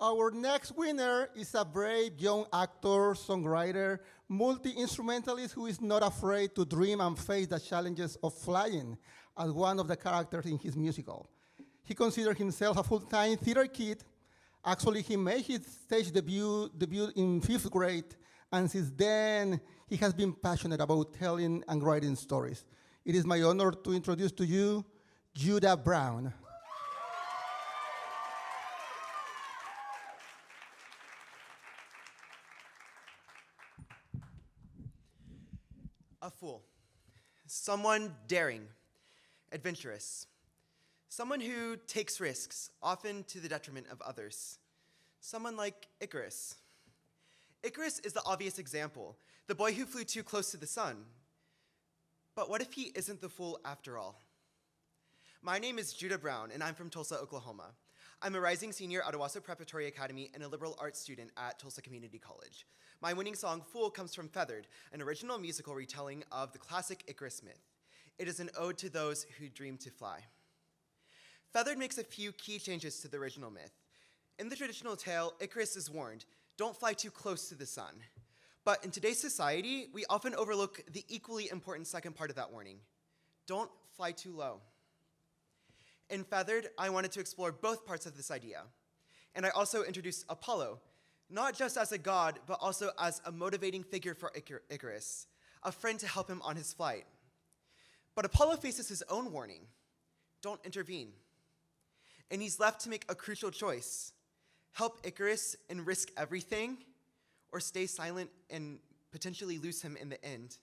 Our next winner is a brave young actor, songwriter, multi-instrumentalist who is not afraid to dream and face the challenges of flying as one of the characters in his musical. He considers himself a full-time theater kid. Actually, he made his stage debut in 5th grade, and since then, he has been passionate about telling and writing stories. It is my honor to introduce to you Judah Brown. A fool. Someone daring, adventurous. Someone who takes risks, often to the detriment of others. Someone like Icarus. Icarus is the obvious example, the boy who flew too close to the sun. But what if he isn't the fool after all? My name is Judah Brown, and I'm from Tulsa, Oklahoma. I'm a rising senior at Owasso Preparatory Academy and a liberal arts student at Tulsa Community College. My winning song, Fool, comes from Feathered, an original musical retelling of the classic Icarus myth. It is an ode to those who dream to fly. Feathered makes a few key changes to the original myth. In the traditional tale, Icarus is warned, don't fly too close to the sun. But in today's society, we often overlook the equally important second part of that warning. Don't fly too low. In Feathered, I wanted to explore both parts of this idea. And I also introduced Apollo, not just as a god, but also as a motivating figure for Icarus, a friend to help him on his flight. But Apollo faces his own warning, don't intervene. And he's left to make a crucial choice, help Icarus and risk everything, or stay silent and potentially lose him in the end.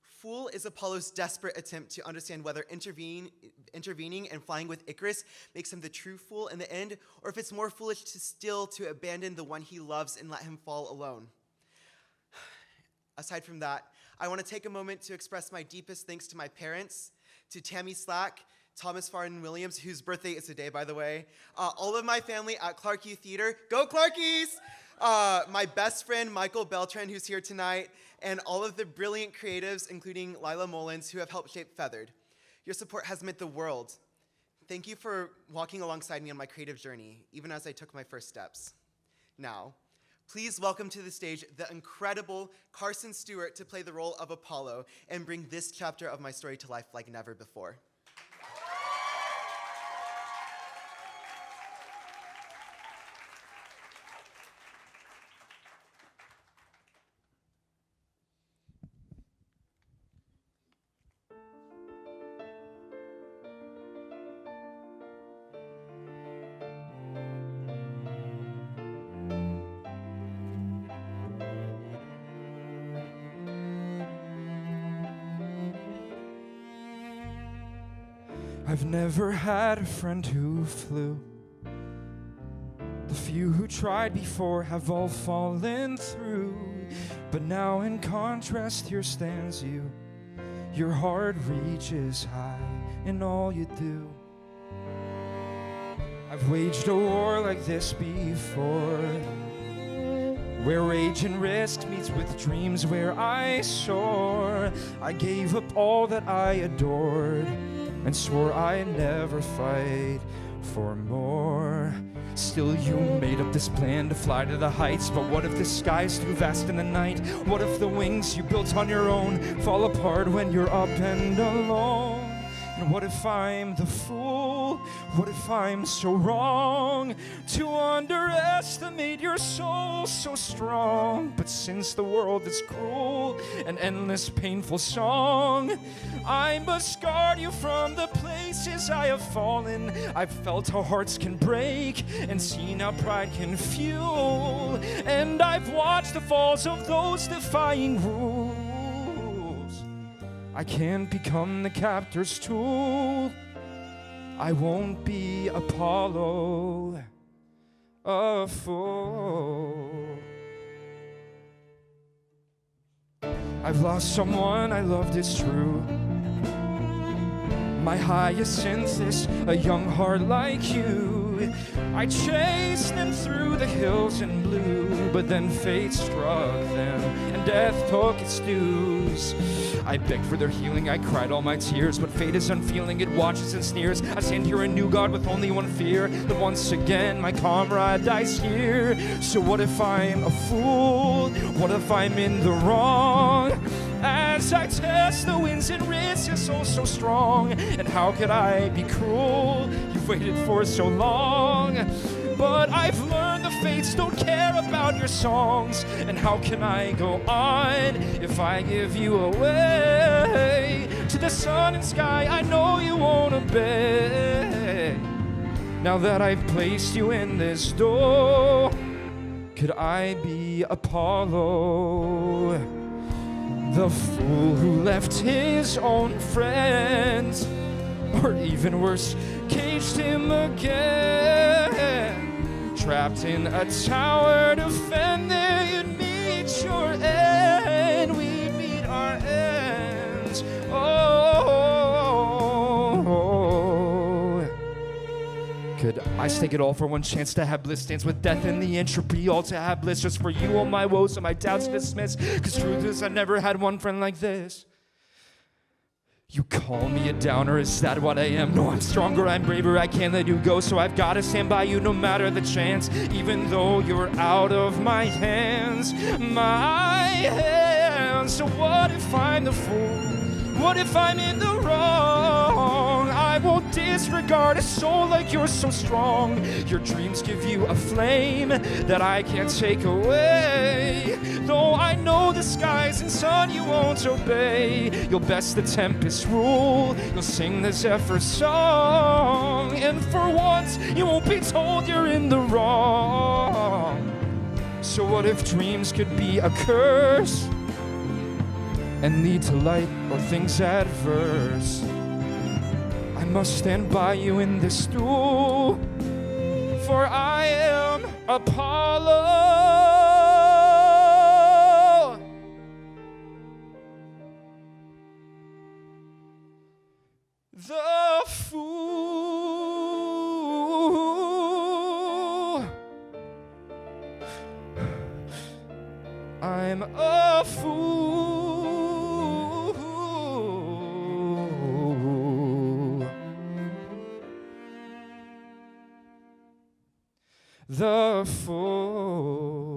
Fool is Apollo's desperate attempt to understand whether intervening and flying with Icarus makes him the true fool in the end, or if it's more foolish to abandon the one he loves and let him fall alone. Aside from that, I want to take a moment to express my deepest thanks to my parents, to Tammy Slack, Thomas Farden Williams, whose birthday is today, by the way, all of my family at Clark Youth Theater, go Clarkies! My best friend, Michael Beltran, who's here tonight, and all of the brilliant creatives, including Lila Mullins, who have helped shape Feathered. Your support has meant the world. Thank you for walking alongside me on my creative journey, even as I took my first steps. Now, please welcome to the stage the incredible Carson Stewart to play the role of Apollo and bring this chapter of my story to life like never before. I've never had a friend who flew. The few who tried before have all fallen through. But now in contrast here stands you. Your heart reaches high in all you do. I've waged a war like this before, where rage and risk meets with dreams where I soar. I gave up all that I adored and swore I'd never fight for more. Still you made up this plan to fly to the heights, but what if the sky's too vast in the night? What if the wings you built on your own fall apart when you're up and alone? And what if I'm the fool? What if I'm so wrong to underestimate your soul so strong? But since the world is cruel, an endless painful song, I must guard you from the places I have fallen. I've felt how hearts can break and seen how pride can fuel, and I've watched the falls of those defying rules. I can't become the captor's tool. I won't be Apollo, a fool. I've lost someone I loved, it's true. My hyacinthus, a young heart like you. I chased them through the hills in blue, but then fate struck them and death took its dues. I begged for their healing, I cried all my tears, but fate is unfeeling, it watches and sneers. I stand here a new god with only one fear, that once again my comrade dies here. So what if I'm a fool? What if I'm in the wrong? As I test the winds and risks, your soul so strong. And how could I be cruel? You've waited for so long. But I've learned the fates don't care about your songs. And how can I go on if I give you away to the sun and sky? I know you won't obey. Now that I've placed you in this door, could I be Apollo, the fool who left his own friends, or even worse, caged him again, trapped in a tower defending you'd meet your end, we'd meet our ends. Could I stake it all for one chance to have bliss, dance with death and the entropy, all to have bliss, just for you all my woes and my doubts dismiss? Cause truth is I never had one friend like this. You call me a downer, is that what I am? No, I'm stronger, I'm braver, I can't let you go, so I've gotta stand by you no matter the chance, even though you're out of my hands, my hands. So what if I'm the fool? What if I'm in the wrong? I won't disregard a soul like yours so strong. Your dreams give you a flame that I can't take away. Though I know the skies and sun you won't obey. You'll best the tempest rule, you'll sing the zephyr song. And for once, you won't be told you're in the wrong. So what if dreams could be a curse and lead to light or things adverse? I must stand by you in this duel, for I am Apollo, the fool. I'm a fool. The fool.